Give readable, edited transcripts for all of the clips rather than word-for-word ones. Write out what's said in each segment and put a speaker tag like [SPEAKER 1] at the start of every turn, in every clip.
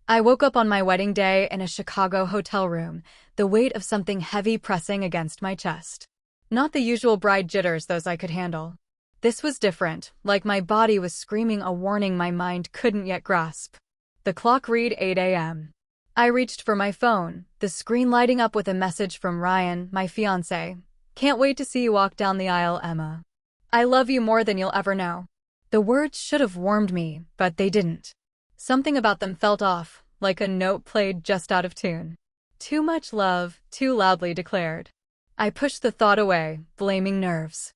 [SPEAKER 1] I woke up on my wedding day in a Chicago hotel room, the weight of something heavy pressing against my chest. Not the usual bride jitters, those I could handle. This was different, like my body was screaming a warning my mind couldn't yet grasp. The clock read 8 a.m. I reached for my phone, the screen lighting up with a message from Ryan, my fiancé. "Can't wait to see you walk down the aisle, Emma. I love you more than you'll ever know." The words should have warmed me, but they didn't. Something about them felt off, like a note played just out of tune. Too much love, too loudly declared. I pushed the thought away, blaming nerves.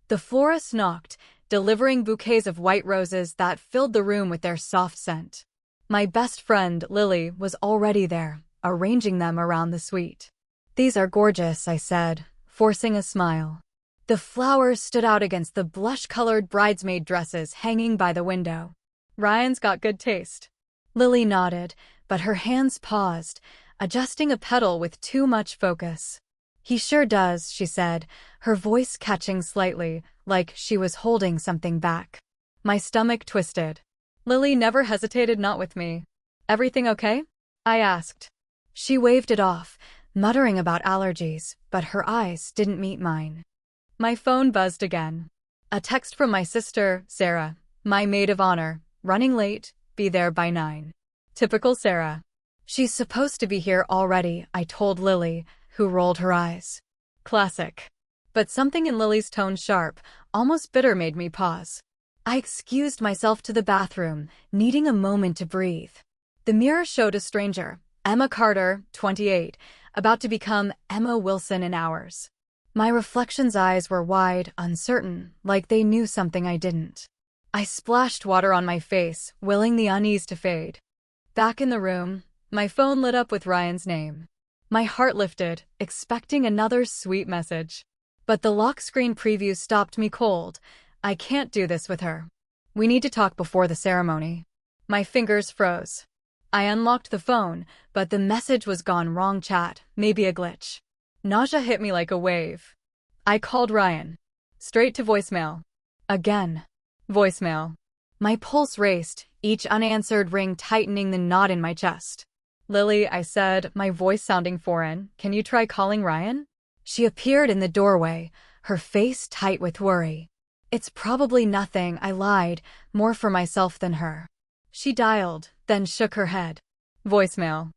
[SPEAKER 1] The florist knocked, delivering bouquets of white roses that filled the room with their soft scent. My best friend, Lily, was already there, arranging them around the suite. "These are gorgeous," I said, forcing a smile. The flowers stood out against the blush-colored bridesmaid dresses hanging by the window. "Ryan's got good taste." Lily nodded, but her hands paused, adjusting a petal with too much focus. "He sure does," she said, her voice catching slightly, like she was holding something back. My stomach twisted. Lily never hesitated, not with me. "Everything okay?" I asked. She waved it off, muttering about allergies, but her eyes didn't meet mine. My phone buzzed again. A text from my sister, Sarah, my maid of honor, "Running late, be there by 9. Typical Sarah. "She's supposed to be here already," I told Lily, who rolled her eyes. Classic. But something in Lily's tone, sharp, almost bitter, made me pause. I excused myself to the bathroom, needing a moment to breathe. The mirror showed a stranger, Emma Carter, 28, about to become Emma Wilson in hours. My reflection's eyes were wide, uncertain, like they knew something I didn't. I splashed water on my face, willing the unease to fade. Back in the room, my phone lit up with Ryan's name. My heart lifted, expecting another sweet message. But the lock screen preview stopped me cold. I can't do this with her. "We need to talk before the ceremony." My fingers froze. I unlocked the phone, but the message was gone. "Wrong chat, maybe a glitch." Nausea hit me like a wave. I called Ryan. Straight to voicemail. Again. Voicemail. My pulse raced, each unanswered ring tightening the knot in my chest. "Lily," I said, my voice sounding foreign, "can you try calling Ryan?" She appeared in the doorway, her face tight with worry. "It's probably nothing," I lied, more for myself than her. She dialed, then shook her head. Voicemail.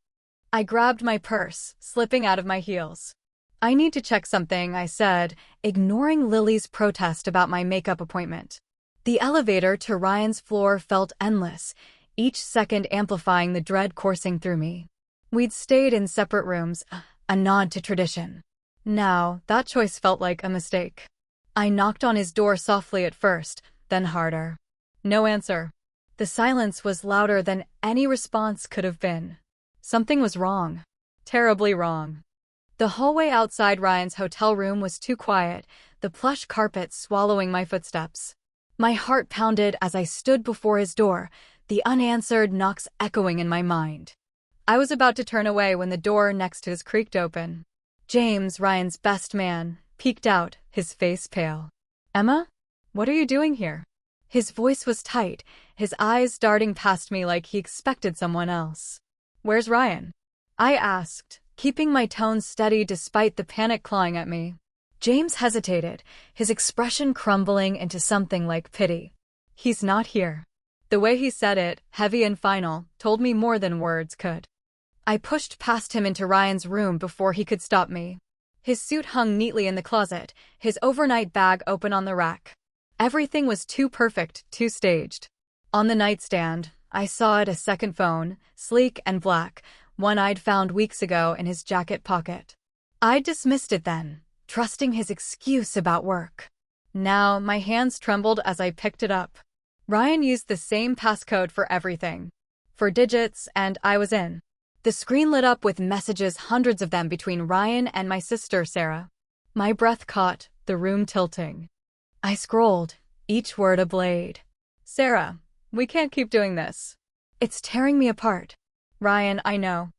[SPEAKER 1] I grabbed my purse, slipping out of my heels. "I need to check something," I said, ignoring Lily's protest about my makeup appointment. The elevator to Ryan's floor felt endless, each second amplifying the dread coursing through me. We'd stayed in separate rooms, a nod to tradition. Now, that choice felt like a mistake. I knocked on his door softly at first, then harder. No answer. The silence was louder than any response could have been. Something was wrong. Terribly wrong. The hallway outside Ryan's hotel room was too quiet, the plush carpet swallowing my footsteps. My heart pounded as I stood before his door, the unanswered knocks echoing in my mind. I was about to turn away when the door next to his creaked open. James, Ryan's best man, peeked out, his face pale. "Emma? What are you doing here?" His voice was tight, his eyes darting past me like he expected someone else. "Where's Ryan?" I asked, keeping my tone steady despite the panic clawing at me. James hesitated, his expression crumbling into something like pity. "He's not here." The way he said it, heavy and final, told me more than words could. I pushed past him into Ryan's room before he could stop me. His suit hung neatly in the closet, his overnight bag open on the rack. Everything was too perfect, too staged. On the nightstand, I saw a second phone, sleek and black, one I'd found weeks ago in his jacket pocket. I dismissed it then, trusting his excuse about work. Now, my hands trembled as I picked it up. Ryan used the same passcode for everything. 4 digits, and I was in. The screen lit up with messages, hundreds of them between Ryan and my sister, Sarah. My breath caught, the room tilting. I scrolled, each word a blade. "Sarah, we can't keep doing this. It's tearing me apart." "Ryan, I know.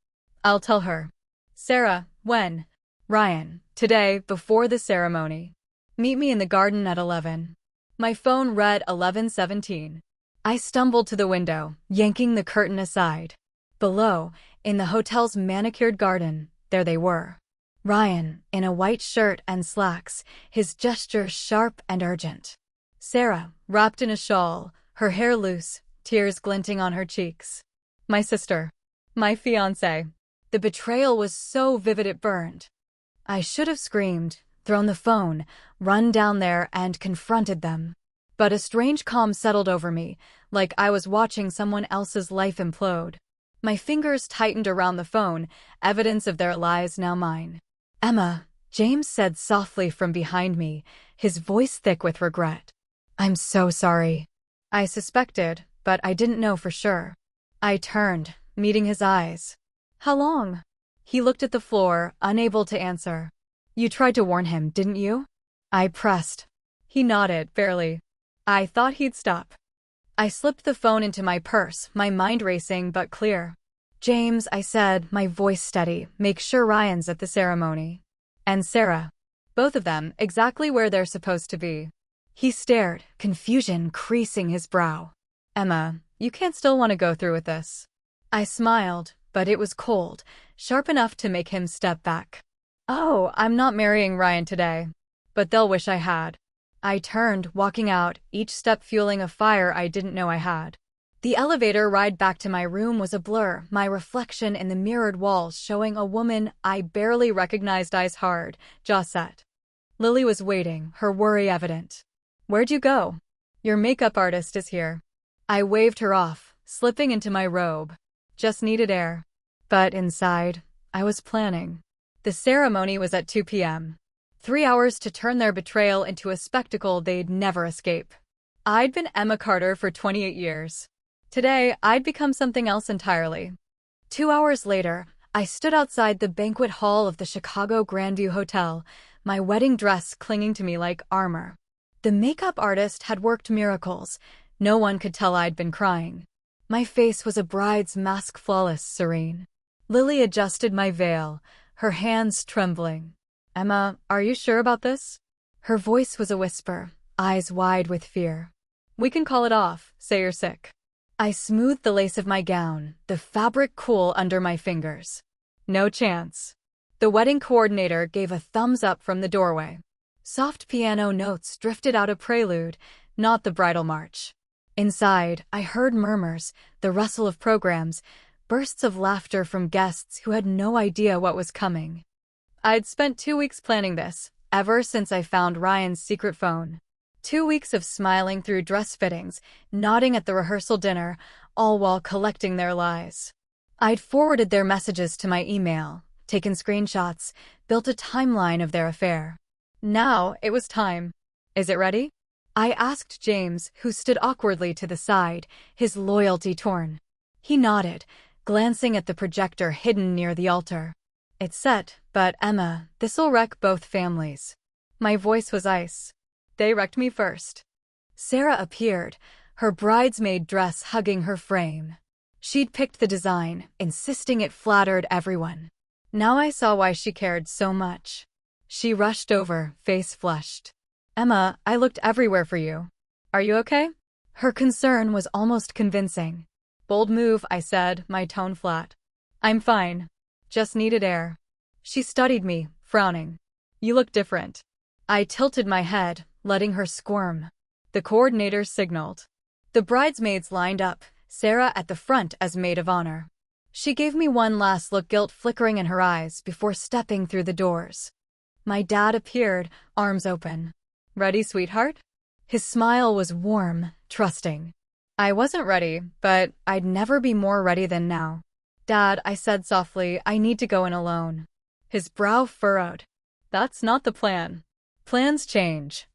[SPEAKER 1] I'll tell her." "Sarah, when?" "Ryan, today, before the ceremony. Meet me in the garden at 11. My phone read 11:17. I stumbled to the window, yanking the curtain aside. Below, in the hotel's manicured garden, there they were. Ryan, in a white shirt and slacks, his gesture sharp and urgent. Sarah, wrapped in a shawl, her hair loose, tears glinting on her cheeks. My sister. My fiancé. The betrayal was so vivid it burned. I should have screamed, thrown the phone, run down there and confronted them. But a strange calm settled over me, like I was watching someone else's life implode. My fingers tightened around the phone, evidence of their lies now mine. Emma, James said softly from behind me, his voice thick with regret. I'm so sorry. I suspected, but I didn't know for sure. I turned, meeting his eyes. How long? He looked at the floor, unable to answer. You tried to warn him, didn't you? I pressed. He nodded, barely. I thought he'd stop. I slipped the phone into my purse, my mind racing but clear. James, I said, my voice steady, make sure Ryan's at the ceremony. And Sarah. Both of them, exactly where they're supposed to be. He stared, confusion creasing his brow. Emma, you can't still want to go through with this. I smiled, but it was cold, sharp enough to make him step back. Oh, I'm not marrying Ryan today. But they'll wish I had. I turned, walking out, each step fueling a fire I didn't know I had. The elevator ride back to my room was a blur, my reflection in the mirrored walls showing a woman I barely recognized, eyes hard, jaw set. Lily was waiting, her worry evident. Where'd you go? Your makeup artist is here. I waved her off, slipping into my robe. Just needed air. But inside, I was planning. The ceremony was at 2 p.m. 3 hours to turn their betrayal into a spectacle they'd never escape. I'd been Emma Carter for 28 years. Today, I'd become something else entirely. 2 hours later, I stood outside the banquet hall of the Chicago Grandview Hotel, my wedding dress clinging to me like armor. The makeup artist had worked miracles. No one could tell I'd been crying. My face was a bride's mask, flawless, serene. Lily adjusted my veil, her hands trembling. Emma, are you sure about this? Her voice was a whisper, eyes wide with fear. We can call it off, say you're sick. I smoothed the lace of my gown, the fabric cool under my fingers. No chance. The wedding coordinator gave a thumbs up from the doorway. Soft piano notes drifted out a prelude, not the bridal march. Inside, I heard murmurs, the rustle of programs, bursts of laughter from guests who had no idea what was coming. I'd spent 2 weeks planning this, ever since I found Ryan's secret phone. 2 weeks of smiling through dress fittings, nodding at the rehearsal dinner, all while collecting their lies. I'd forwarded their messages to my email, taken screenshots, built a timeline of their affair. Now it was time. Is it ready? I asked James, who stood awkwardly to the side, his loyalty torn. He nodded, glancing at the projector hidden near the altar. It's set, but Emma, this'll wreck both families. My voice was ice. They wrecked me first. Sarah appeared, her bridesmaid dress hugging her frame. She'd picked the design, insisting it flattered everyone. Now I saw why she cared so much. She rushed over, face flushed. Emma, I looked everywhere for you. Are you okay? Her concern was almost convincing. Bold move, I said, my tone flat. I'm fine. Just needed air. She studied me, frowning. You look different. I tilted my head, letting her squirm. The coordinator signaled. The bridesmaids lined up, Sarah at the front as maid of honor. She gave me one last look, guilt flickering in her eyes, before stepping through the doors. My dad appeared, arms open. Ready, sweetheart? His smile was warm, trusting. I wasn't ready, but I'd never be more ready than now. Dad, I said softly, I need to go in alone. His brow furrowed. That's not the plan. Plans change.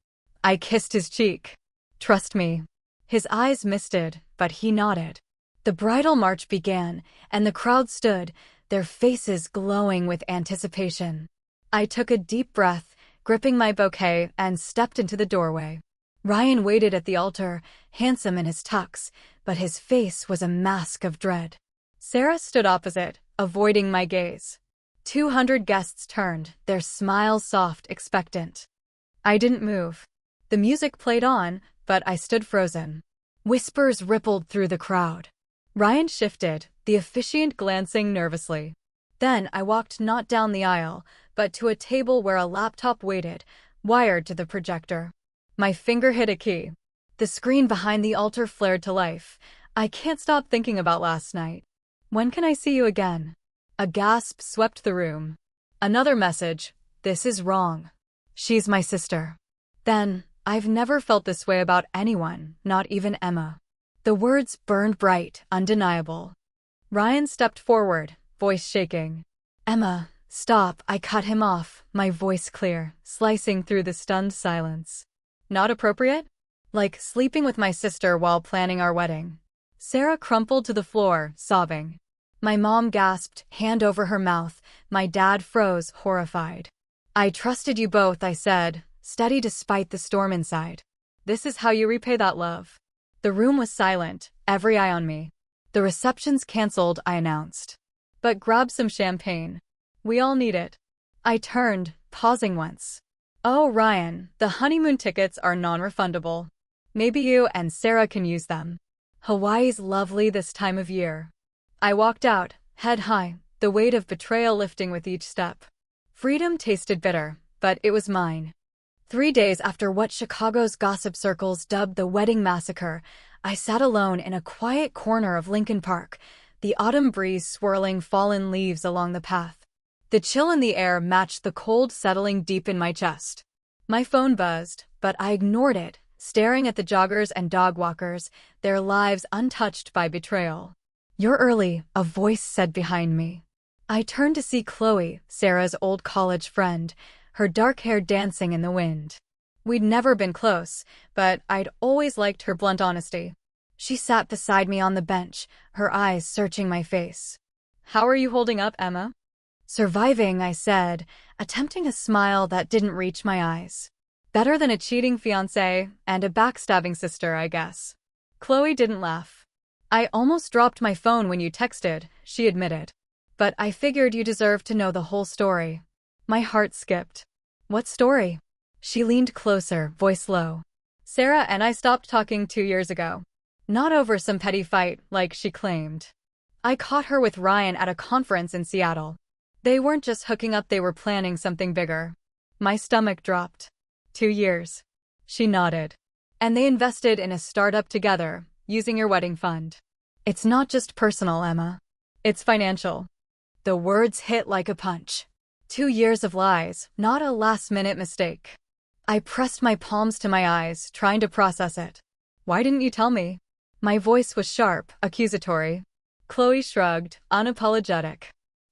[SPEAKER 1] I kissed his cheek. Trust me. His eyes misted, but he nodded. The bridal march began, and the crowd stood, their faces glowing with anticipation. I took a deep breath, gripping my bouquet, and stepped into the doorway. Ryan waited at the altar, handsome in his tux, but his face was a mask of dread. Sarah stood opposite, avoiding my gaze. 200 guests turned, their smiles soft, expectant. I didn't move. The music played on, but I stood frozen. Whispers rippled through the crowd. Ryan shifted, the officiant glancing nervously. Then I walked not down the aisle, but to a table where a laptop waited, wired to the projector. My finger hit a key. The screen behind the altar flared to life. I can't stop thinking about last night. When can I see you again? A gasp swept the room. Another message. This is wrong. She's my sister. Then, I've never felt this way about anyone, not even Emma. The words burned bright, undeniable. Ryan stepped forward, voice shaking. Emma, stop, I cut him off, my voice clear, slicing through the stunned silence. Not appropriate? Like sleeping with my sister while planning our wedding. Sarah crumpled to the floor, sobbing. My mom gasped, hand over her mouth. My dad froze, horrified. I trusted you both, I said, steady despite the storm inside. This is how you repay that love. The room was silent, every eye on me. The reception's canceled, I announced. But grab some champagne. We all need it. I turned, pausing once. Oh, Ryan, the honeymoon tickets are non-refundable. Maybe you and Sarah can use them. Hawaii's lovely this time of year. I walked out, head high, the weight of betrayal lifting with each step. Freedom tasted bitter, but it was mine. 3 days after what Chicago's gossip circles dubbed the wedding massacre, I sat alone in a quiet corner of Lincoln Park, the autumn breeze swirling fallen leaves along the path. The chill in the air matched the cold settling deep in my chest. My phone buzzed, but I ignored it, staring at the joggers and dog walkers, their lives untouched by betrayal. You're early, a voice said behind me. I turned to see Chloe, Sarah's old college friend, her dark hair dancing in the wind. We'd never been close, but I'd always liked her blunt honesty. She sat beside me on the bench, her eyes searching my face. How are you holding up, Emma? Surviving, I said, attempting a smile that didn't reach my eyes. Better than a cheating fiancé and a backstabbing sister, I guess. Chloe didn't laugh. I almost dropped my phone when you texted, she admitted. But I figured you deserved to know the whole story. My heart skipped. What story? She leaned closer, voice low. Sarah and I stopped talking 2 years ago. Not over some petty fight, like she claimed. I caught her with Ryan at a conference in Seattle. They weren't just hooking up, they were planning something bigger. My stomach dropped. 2 years. She nodded. And they invested in a startup together, using your wedding fund. It's not just personal, Emma. It's financial. The words hit like a punch. 2 years of lies, not a last-minute mistake. I pressed my palms to my eyes, trying to process it. Why didn't you tell me? My voice was sharp, accusatory. Chloe shrugged, unapologetic.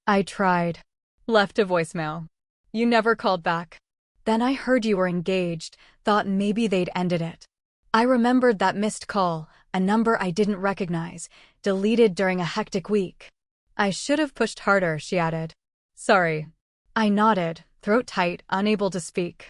[SPEAKER 1] I tried. Left a voicemail. You never called back. Then I heard you were engaged, thought maybe they'd ended it. I remembered that missed call, a number I didn't recognize, deleted during a hectic week. I should have pushed harder, she added. Sorry. I nodded, throat tight, unable to speak.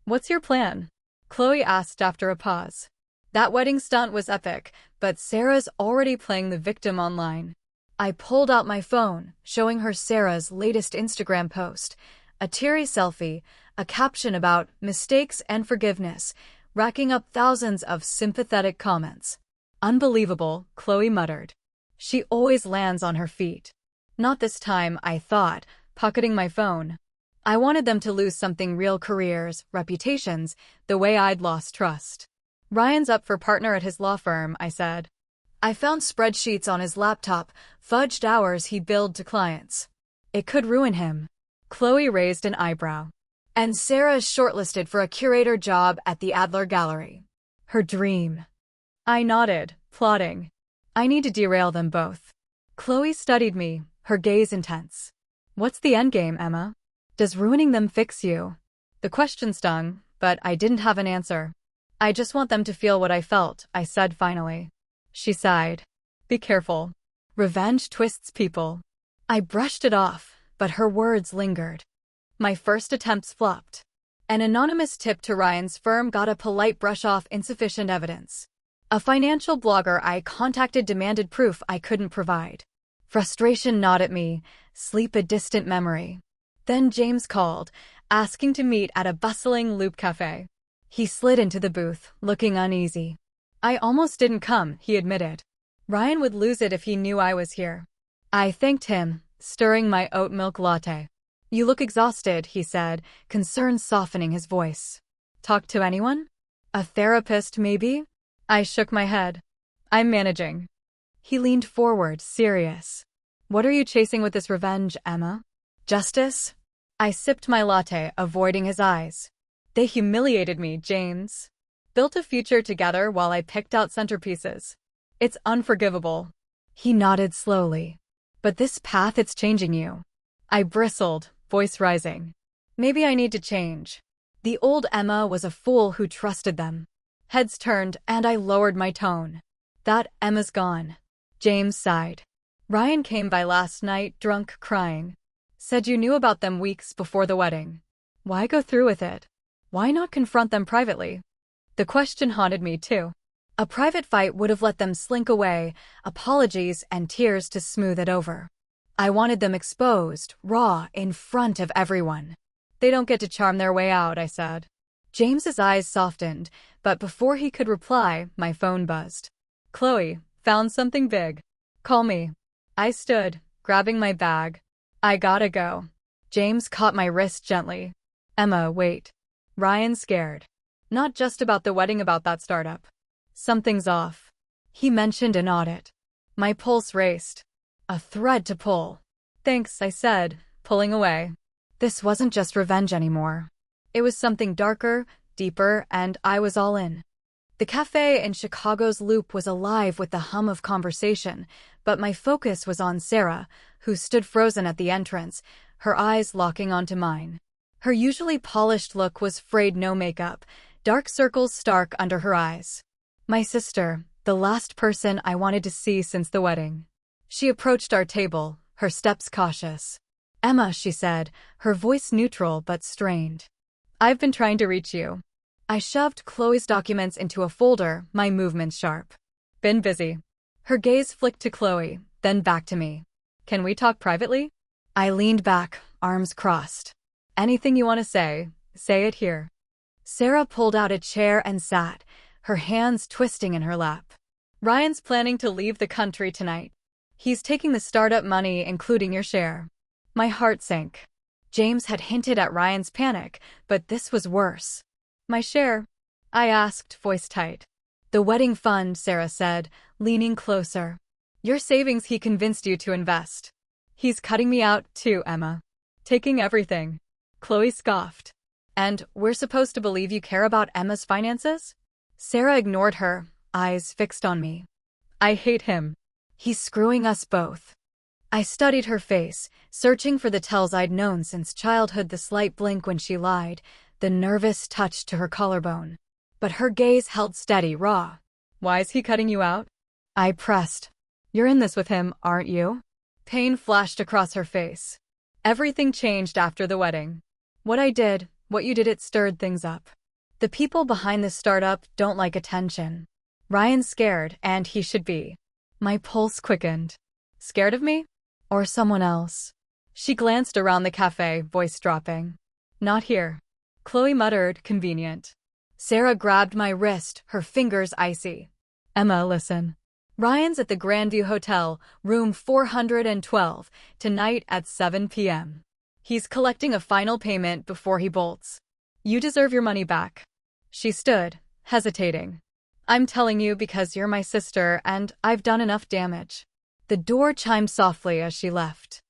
[SPEAKER 1] What's your plan? Chloe asked after a pause. That wedding stunt was epic, but Sarah's already playing the victim online. I pulled out my phone, showing her Sarah's latest Instagram post, a teary selfie, a caption about mistakes and forgiveness, racking up thousands of sympathetic comments. Unbelievable, Chloe muttered. She always lands on her feet. Not this time, I thought, pocketing my phone. I wanted them to lose something real, careers, reputations, the way I'd lost trust. Ryan's up for partner at his law firm, I said. I found spreadsheets on his laptop, fudged hours he billed to clients. It could ruin him. Chloe raised an eyebrow. And Sarah is shortlisted for a curator job at the Adler Gallery. Her dream. I nodded, plotting. I need to derail them both. Chloe studied me, her gaze intense. What's the endgame, Emma? Does ruining them fix you? The question stung, but I didn't have an answer. I just want them to feel what I felt, I said finally. She sighed. Be careful. Revenge twists people. I brushed it off, but her words lingered. My first attempts flopped. An anonymous tip to Ryan's firm got a polite brush off insufficient evidence. A financial blogger I contacted demanded proof I couldn't provide. Frustration gnawed at me, sleep a distant memory. Then James called, asking to meet at a bustling Loop Cafe. He slid into the booth, looking uneasy. I almost didn't come, he admitted. Ryan would lose it if he knew I was here. I thanked him, stirring my oat milk latte. You look exhausted, he said, concern softening his voice. Talk to anyone? A therapist, maybe? I shook my head. I'm managing. He leaned forward, serious. What are you chasing with this revenge, Emma? Justice? I sipped my latte, avoiding his eyes. They humiliated me, James. Built a future together while I picked out centerpieces. It's unforgivable. He nodded slowly. But this path, it's changing you. I bristled, voice rising. Maybe I need to change. The old Emma was a fool who trusted them. Heads turned, and I lowered my tone. That Emma's gone. James sighed. Ryan came by last night, drunk, crying. Said you knew about them weeks before the wedding. Why go through with it? Why not confront them privately? The question haunted me, too. A private fight would have let them slink away, apologies and tears to smooth it over. I wanted them exposed, raw, in front of everyone. They don't get to charm their way out, I said. James's eyes softened, but before he could reply, my phone buzzed. Chloe, found something big. Call me. I stood, grabbing my bag. I gotta go. James caught my wrist gently. Emma, wait. Ryan's scared. Not just about the wedding, about that startup. Something's off. He mentioned an audit. My pulse raced. A thread to pull. Thanks, I said, pulling away. This wasn't just revenge anymore. It was something darker, deeper, and I was all in. The cafe in Chicago's Loop was alive with the hum of conversation, but my focus was on Sarah, who stood frozen at the entrance, her eyes locking onto mine. Her usually polished look was frayed, no makeup, dark circles stark under her eyes. My sister, the last person I wanted to see since the wedding. She approached our table, her steps cautious. Emma, she said, her voice neutral but strained. I've been trying to reach you. I shoved Chloe's documents into a folder, my movements sharp. Been busy. Her gaze flicked to Chloe, then back to me. Can we talk privately? I leaned back, arms crossed. Anything you want to say it here. Sarah pulled out a chair and sat, her hands twisting in her lap. Ryan's planning to leave the country tonight. He's taking the startup money, including your share. My heart sank. James had hinted at Ryan's panic, but this was worse. My share? I asked, voice tight. The wedding fund, Sarah said, leaning closer. Your savings he convinced you to invest. He's cutting me out, too, Emma. Taking everything. Chloe scoffed. And we're supposed to believe you care about Emma's finances? Sarah ignored her, eyes fixed on me. I hate him. He's screwing us both. I studied her face, searching for the tells I'd known since childhood, the slight blink when she lied, the nervous touch to her collarbone. But her gaze held steady, raw. Why is he cutting you out? I pressed. You're in this with him, aren't you? Pain flashed across her face. Everything changed after the wedding. What I did, what you did, it stirred things up. The people behind this startup don't like attention. Ryan's scared, and he should be. My pulse quickened. Scared of me? Or someone else? She glanced around the cafe, voice dropping. Not here. Chloe muttered, convenient. Sarah grabbed my wrist, her fingers icy. Emma, listen. Ryan's at the Grandview Hotel, room 412, tonight at 7 p.m. He's collecting a final payment before he bolts. You deserve your money back. She stood, hesitating. I'm telling you because you're my sister and I've done enough damage. The door chimed softly as she left.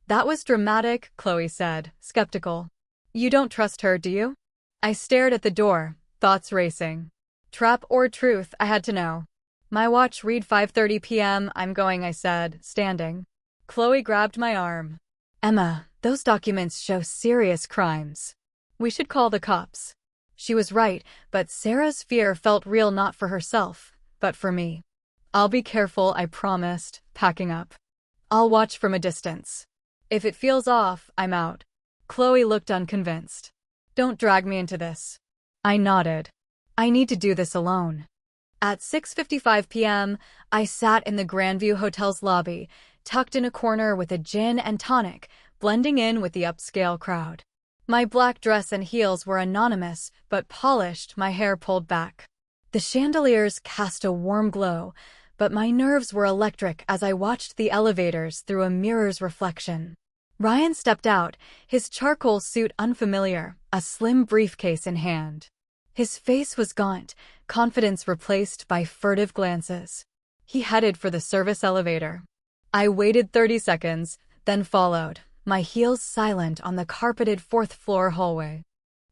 [SPEAKER 1] That was dramatic, Chloe said, skeptical. You don't trust her, do you? I stared at the door, thoughts racing. Trap or truth, I had to know. My watch read 5:30 p.m. I'm going, I said, standing. Chloe grabbed my arm. Emma, those documents show serious crimes. We should call the cops. She was right, but Sarah's fear felt real, not for herself, but for me. I'll be careful, I promised, packing up. I'll watch from a distance. If it feels off, I'm out. Chloe looked unconvinced. Don't drag me into this. I nodded. I need to do this alone. At 6:55 p.m., I sat in the Grandview Hotel's lobby, tucked in a corner with a gin and tonic, blending in with the upscale crowd. My black dress and heels were anonymous, but polished, my hair pulled back. The chandeliers cast a warm glow, but my nerves were electric as I watched the elevators through a mirror's reflection. Ryan stepped out, his charcoal suit unfamiliar, a slim briefcase in hand. His face was gaunt, confidence replaced by furtive glances. He headed for the service elevator. I waited 30 seconds, then followed, my heels silent on the carpeted fourth-floor hallway.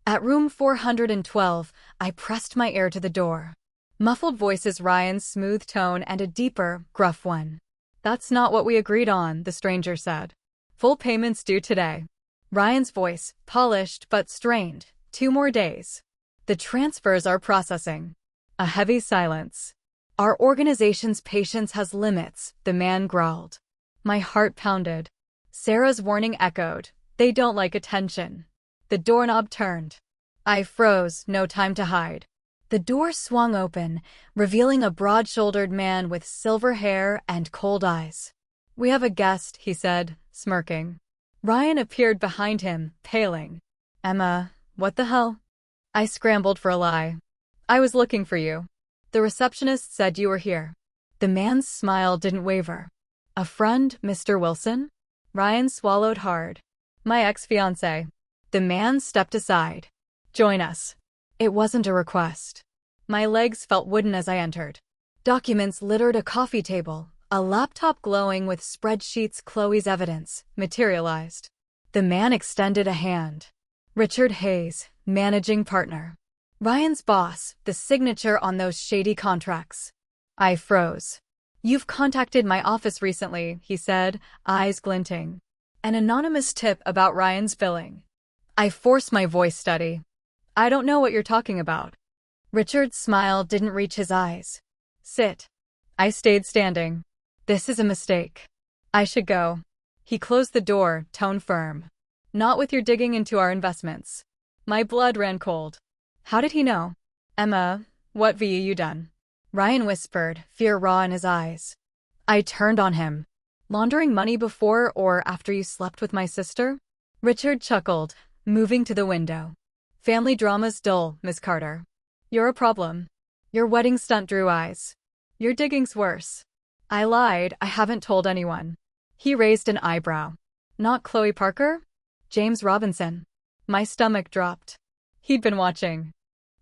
[SPEAKER 1] At room 412, I pressed my ear to the door. Muffled voices, Ryan's smooth tone, and a deeper, gruff one. "That's not what we agreed on," the stranger said. "Full payments due today." Ryan's voice, polished but strained. "2 more days. The transfers are processing." A heavy silence. "Our organization's patience has limits," the man growled. My heart pounded. Sarah's warning echoed. "They don't like attention." The doorknob turned. I froze, no time to hide. The door swung open, revealing a broad-shouldered man with silver hair and cold eyes. "We have a guest," he said, smirking. Ryan appeared behind him, paling. "Emma, what the hell?" I scrambled for a lie. "I was looking for you. The receptionist said you were here." The man's smile didn't waver. "A friend, Mr. Wilson?" Ryan swallowed hard. "My ex-fiancé." The man stepped aside. "Join us." It wasn't a request. My legs felt wooden as I entered. Documents littered a coffee table. A laptop glowing with spreadsheets, Chloe's evidence, materialized. The man extended a hand. "Richard Hayes, managing partner. Ryan's boss, the signature on those shady contracts." I froze. "You've contacted my office recently," he said, eyes glinting. "An anonymous tip about Ryan's billing." I forced my voice steady. "I don't know what you're talking about." Richard's smile didn't reach his eyes. "Sit." I stayed standing. "This is a mistake. I should go." He closed the door, tone firm. "Not with your digging into our investments." My blood ran cold. How did he know? "Emma, what have you done?" Ryan whispered, fear raw in his eyes. I turned on him. "Laundering money before or after you slept with my sister?" Richard chuckled, moving to the window. "Family drama's dull, Miss Carter. You're a problem. Your wedding stunt drew eyes. Your digging's worse." I lied, "I haven't told anyone." He raised an eyebrow. "Not Chloe Parker? James Robinson." My stomach dropped. He'd been watching.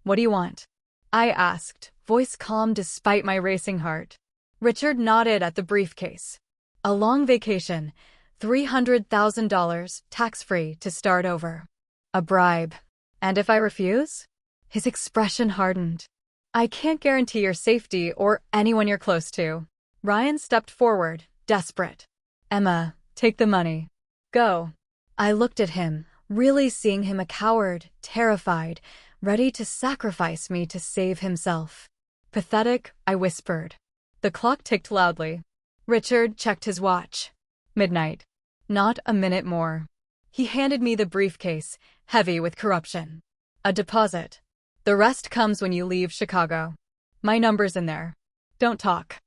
[SPEAKER 1] "What do you want?" I asked, voice calm despite my racing heart. Richard nodded at the briefcase. "A long vacation, $300,000, tax-free to start over. A bribe. And if I refuse?" His expression hardened. "I can't guarantee your safety or anyone you're close to." Ryan stepped forward, desperate. "Emma, take the money. Go." I looked at him, really seeing him a coward, terrified, ready to sacrifice me to save himself. "Pathetic," I whispered. The clock ticked loudly. Richard checked his watch. Midnight. Not a minute more. He handed me the briefcase, heavy with corruption. "A deposit. The rest comes when you leave Chicago. My number's in there. Don't talk."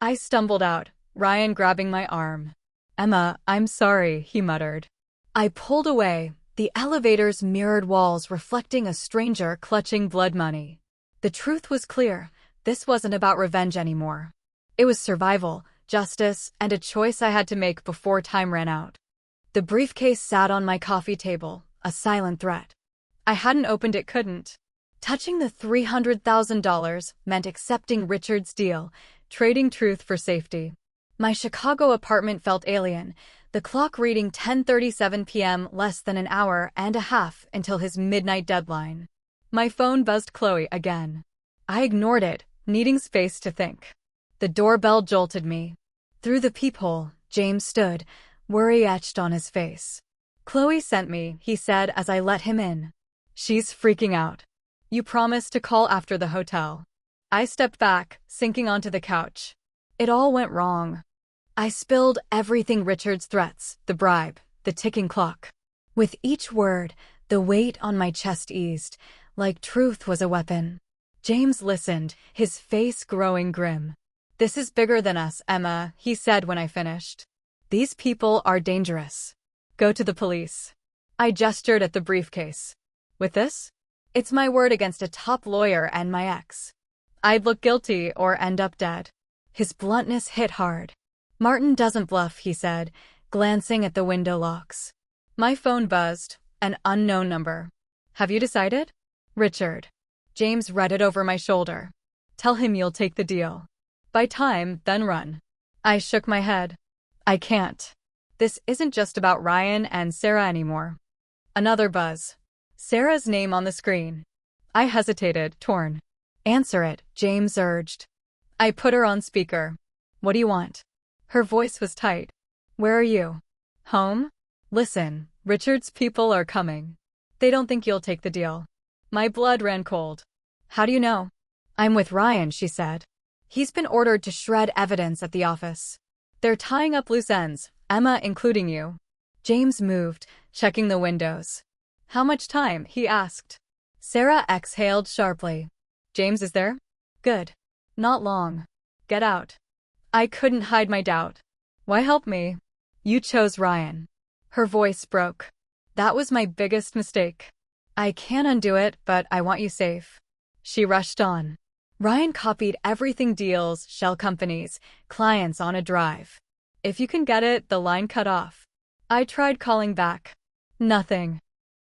[SPEAKER 1] I stumbled out, Ryan grabbing my arm. "Emma, I'm sorry," he muttered. I pulled away, the elevator's mirrored walls reflecting a stranger clutching blood money. The truth was clear. This wasn't about revenge anymore. It was survival, justice, and a choice I had to make before time ran out. The briefcase sat on my coffee table, a silent threat. I hadn't opened it, couldn't. Touching the $300,000 meant accepting Richard's deal, trading truth for safety. My Chicago apartment felt alien, the clock reading 10:37 p.m., less than an hour and a half until his midnight deadline. My phone buzzed. Chloe again. I ignored it, needing space to think. The doorbell jolted me. Through the peephole, James stood, worry etched on his face. "Chloe sent me," he said as I let him in. "She's freaking out. You promised to call after the hotel." I stepped back, sinking onto the couch. It all went wrong. I spilled everything: Richard's threats, the bribe, the ticking clock. With each word, the weight on my chest eased, like truth was a weapon. James listened, his face growing grim. "This is bigger than us, Emma," he said when I finished. "These people are dangerous. Go to the police." I gestured at the briefcase. "With this? It's my word against a top lawyer and my ex. I'd look guilty or end up dead." His bluntness hit hard. Martin doesn't bluff, he said, glancing at the window locks. My phone buzzed. An unknown number. Have you decided? Richard. James read it over my shoulder. Tell him you'll take the deal. Buy time, then run. I shook my head. I can't. This isn't just about Ryan and Sarah anymore. Another buzz. Sarah's name on the screen. I hesitated, torn. Answer it, James urged. I put her on speaker. What do you want? Her voice was tight. Where are you? Home? Listen, Richard's people are coming. They don't think you'll take the deal. My blood ran cold. How do you know? I'm with Ryan, she said. He's been ordered to shred evidence at the office. They're tying up loose ends, Emma including you. James moved, checking the windows. How much time? He asked. Sarah exhaled sharply. James is there? Good. Not long. Get out. I couldn't hide my doubt. Why help me? You chose Ryan. Her voice broke. That was my biggest mistake. I can't undo it, but I want you safe. She rushed on. Ryan copied everything deals, shell companies, clients on a drive. If you can get it, the line cut off. I tried calling back. Nothing.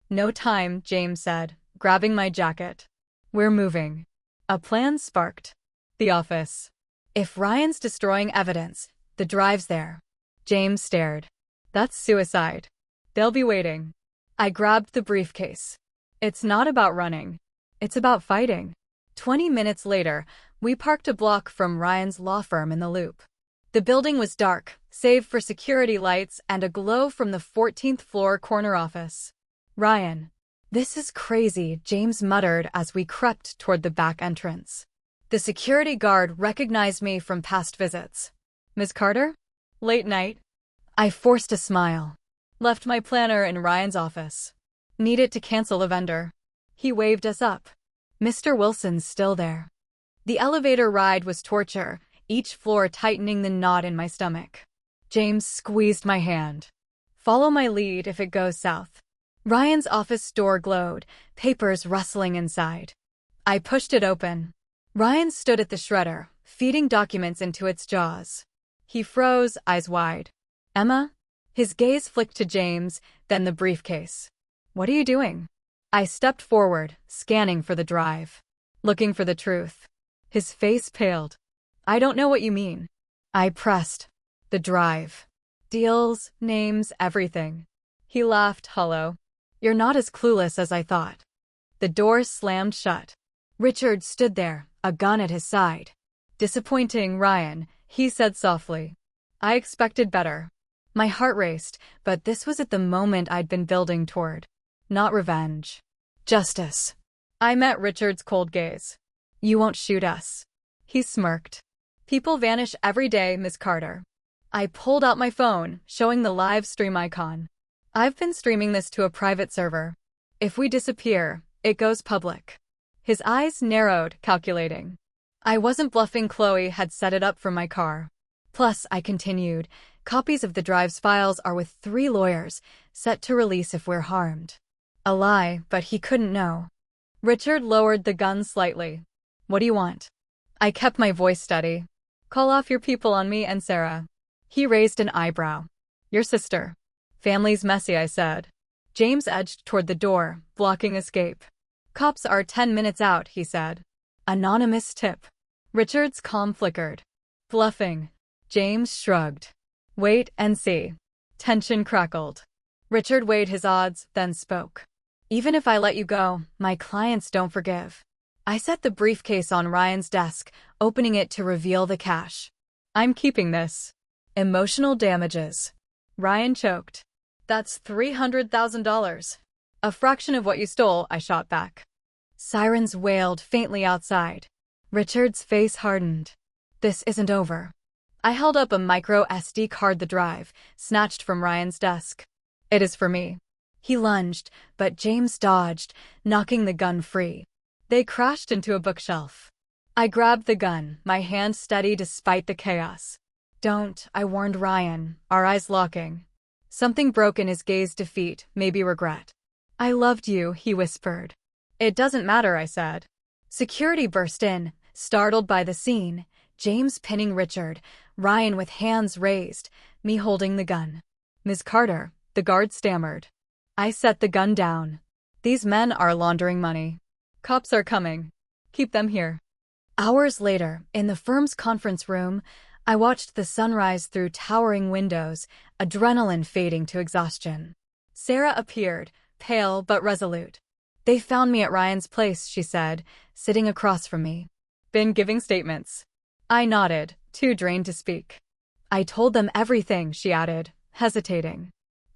[SPEAKER 1] No time, James said, grabbing my jacket. We're moving. A plan sparked. The office. If Ryan's destroying evidence, the drive's there. James stared. That's suicide. They'll be waiting. I grabbed the briefcase. It's not about running. It's about fighting. 20 minutes later, we parked a block from Ryan's law firm in the Loop. The building was dark, save for security lights and a glow from the 14th floor corner office. Ryan. This is crazy, James muttered as we crept toward the back entrance. The security guard recognized me from past visits. Ms. Carter? Late night? I forced a smile. Left my planner in Ryan's office. Needed to cancel a vendor. He waved us up. Mr. Wilson's still there. The elevator ride was torture, each floor tightening the knot in my stomach. James squeezed my hand. Follow my lead if it goes south. Ryan's office door glowed, papers rustling inside. I pushed it open. Ryan stood at the shredder, feeding documents into its jaws. He froze, eyes wide. Emma? His gaze flicked to James, then the briefcase. What are you doing? I stepped forward, scanning for the drive. Looking for the truth. His face paled. I don't know what you mean. I pressed. The drive. Deals, names, everything. He laughed hollow. You're not as clueless as I thought. The door slammed shut. Richard stood there, a gun at his side. Disappointing, Ryan, he said softly. I expected better. My heart raced, but this was at the moment I'd been building toward. Not revenge. Justice. I met Richard's cold gaze. You won't shoot us. He smirked. People vanish every day, Miss Carter. I pulled out my phone, showing the live stream icon. I've been streaming this to a private server. If we disappear, it goes public. His eyes narrowed, calculating. I wasn't bluffing. Chloe had set it up from my car. Plus, I continued, copies of the drive's files are with 3 lawyers, set to release if we're harmed. A lie, but he couldn't know. Richard lowered the gun slightly. What do you want? I kept my voice steady. Call off your people on me and Sarah. He raised an eyebrow. Your sister. Family's messy, I said. James edged toward the door, blocking escape. Cops are 10 minutes out, he said. Anonymous tip. Richard's calm flickered. Bluffing. James shrugged. Wait and see. Tension crackled. Richard weighed his odds, then spoke. Even if I let you go, my clients don't forgive. I set the briefcase on Ryan's desk, opening it to reveal the cash. I'm keeping this. Emotional damages. Ryan choked. That's $300,000. A fraction of what you stole, I shot back. Sirens wailed faintly outside. Richard's face hardened. This isn't over. I held up a micro SD card, the drive, snatched from Ryan's desk. It is for me. He lunged, but James dodged, knocking the gun free. They crashed into a bookshelf. I grabbed the gun, my hand steady despite the chaos. Don't, I warned Ryan, our eyes locking. Something broke in his gaze, defeat, maybe regret. I loved you, he whispered. It doesn't matter, I said. Security burst in, startled by the scene. James pinning Richard, Ryan with hands raised, me holding the gun. "Ms. Carter," the guard stammered. I set the gun down. "These men are laundering money. Cops are coming. Keep them here." Hours later, in the firm's conference room, I watched the sunrise through towering windows, adrenaline fading to exhaustion. Sarah appeared, pale but resolute. "They found me at Ryan's place," she said, sitting across from me. "Been giving statements." I nodded, too drained to speak. "I told them everything," she added, hesitating.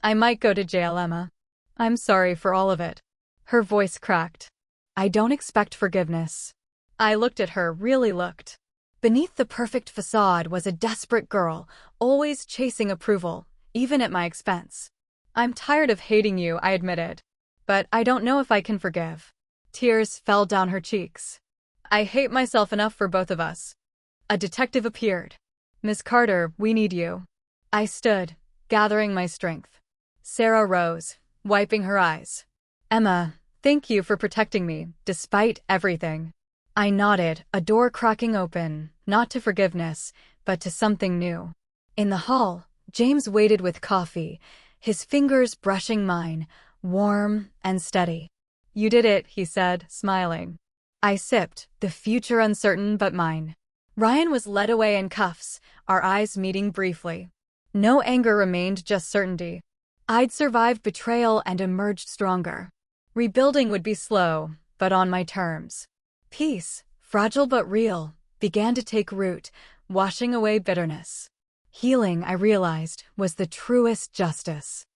[SPEAKER 1] "I might go to jail, Emma. I'm sorry for all of it." Her voice cracked. "I don't expect forgiveness." I looked at her, really looked. Beneath the perfect facade was a desperate girl, always chasing approval, even at my expense. "I'm tired of hating you," I admitted. "But I don't know if I can forgive." Tears fell down her cheeks. "I hate myself enough for both of us." A detective appeared. "Miss Carter, we need you." I stood, gathering my strength. Sarah rose, wiping her eyes. "Emma, thank you for protecting me, despite everything." I nodded, a door cracking open, not to forgiveness, but to something new. In the hall, James waited with coffee, his fingers brushing mine, warm and steady. "You did it," he said, smiling. I sipped, the future uncertain but mine. Ryan was led away in cuffs, our eyes meeting briefly. No anger remained, just certainty. I'd survived betrayal and emerged stronger. Rebuilding would be slow, but on my terms. Peace, fragile but real, began to take root, washing away bitterness. Healing, I realized, was the truest justice.